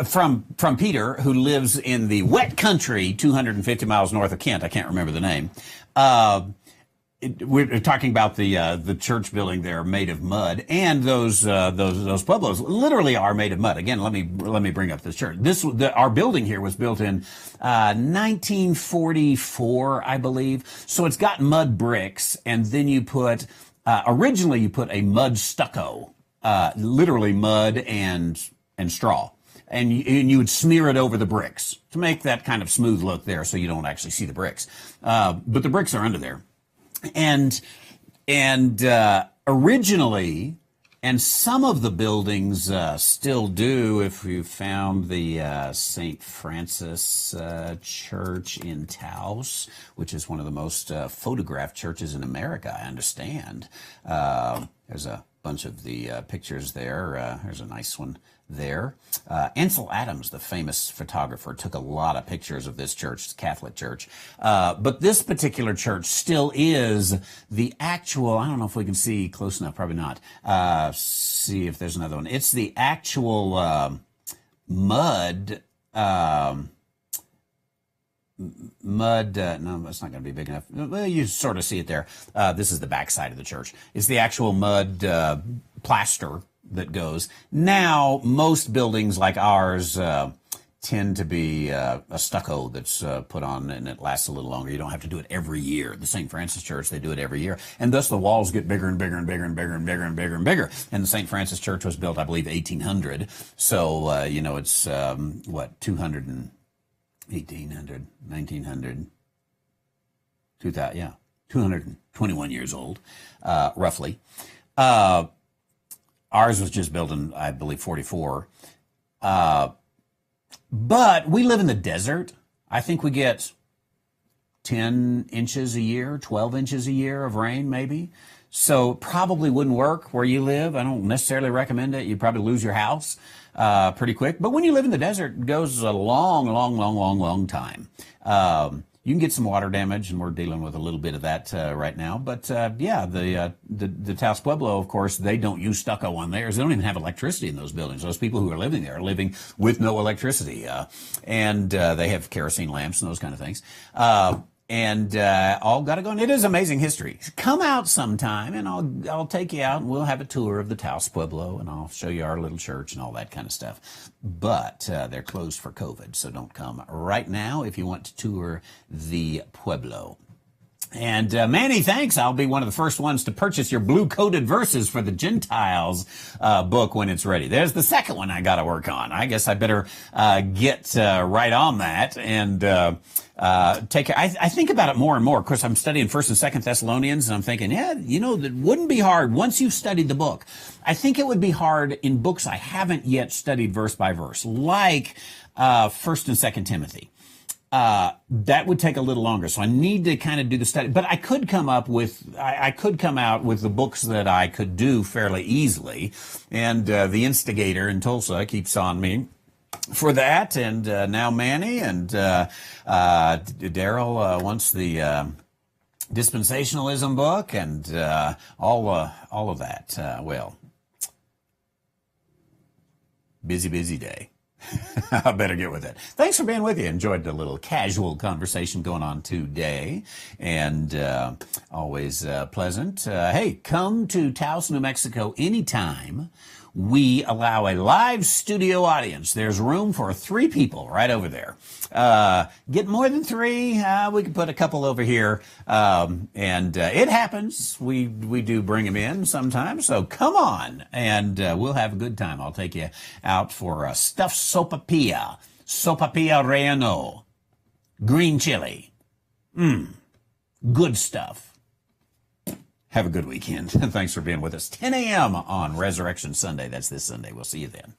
from Peter, who lives in the wet country 250 miles north of Kent, I can't remember the name, we're talking about the church building there made of mud, and those pueblos literally are made of mud. Again, let me bring up this church. Our building here was built in 1944, I believe. So it's got mud bricks, and then you put originally you put a mud stucco, literally mud and straw. And you would smear it over the bricks to make that kind of smooth look there, so you don't actually see the bricks. But the bricks are under there. And originally, and some of the buildings still do, if you found the St. Francis Church in Taos, which is one of the most photographed churches in America, I understand. There's a bunch of the pictures there. There's a nice one there. Ansel Adams, the famous photographer, took a lot of pictures of this church. It's a Catholic church. But this particular church still is the actual, I don't know if we can see close enough, probably not. See if there's another one. It's the actual mud, no, that's not going to be big enough. Well, you sort of see it there. This is the back side of the church. It's the actual mud plaster that goes. Now, most buildings like ours tend to be a stucco that's put on, and it lasts a little longer. You don't have to do it every year. The St. Francis Church, they do it every year. And thus the walls get bigger and bigger and bigger and bigger and bigger and bigger and bigger. And the St. Francis Church was built, I believe, 1800. So, it's, 200 and 1800, 1900, 2000, yeah, 221 years old, roughly. Ours was just built in, I believe, 44. But we live in the desert. I think we get 10 inches a year, 12 inches a year of rain, maybe. So probably wouldn't work where you live. I don't necessarily recommend it. You'd probably lose your house pretty quick. But when you live in the desert, it goes a long time. You can get some water damage, and we're dealing with a little bit of that right now. But the Taos Pueblo, of course, they don't use stucco on theirs. They don't even have electricity in those buildings. Those people who are living there are living with no electricity, and they have kerosene lamps and those kind of things. All got to go. And it is amazing history. Come out sometime, and I'll take you out, and we'll have a tour of the Taos Pueblo, and I'll show you our little church and all that kind of stuff. But they're closed for COVID, so don't come right now if you want to tour the Pueblo. And Manny, thanks. I'll be one of the first ones to purchase your blue-coated verses for the Gentiles book when it's ready. There's the second one I got to work on. I guess I better get right on that and take care. I think about it more and more. Of course, I'm studying 1st and 2nd Thessalonians, and I'm thinking, it wouldn't be hard once you've studied the book. I think it would be hard in books I haven't yet studied verse by verse, like 1st and 2nd Timothy. That would take a little longer. So I need to kind of do the study, but I could come out with the books that I could do fairly easily. And, the instigator in Tulsa keeps on me for that. And, now Manny and, Daryl, wants the, dispensationalism book and, all of that. Busy day. I better get with it. Thanks for being with you. Enjoyed the little casual conversation going on today, and always pleasant. Hey, come to Taos, New Mexico anytime. We allow a live studio audience. There's room for 3 people right over there. Get more than 3. We can put a couple over here. It happens. We do bring them in sometimes. So come on, and we'll have a good time. I'll take you out for stuffed sopapilla relleno, green chili. Good stuff. Have a good weekend. Thanks for being with us. 10 a.m. on Resurrection Sunday. That's this Sunday. We'll see you then.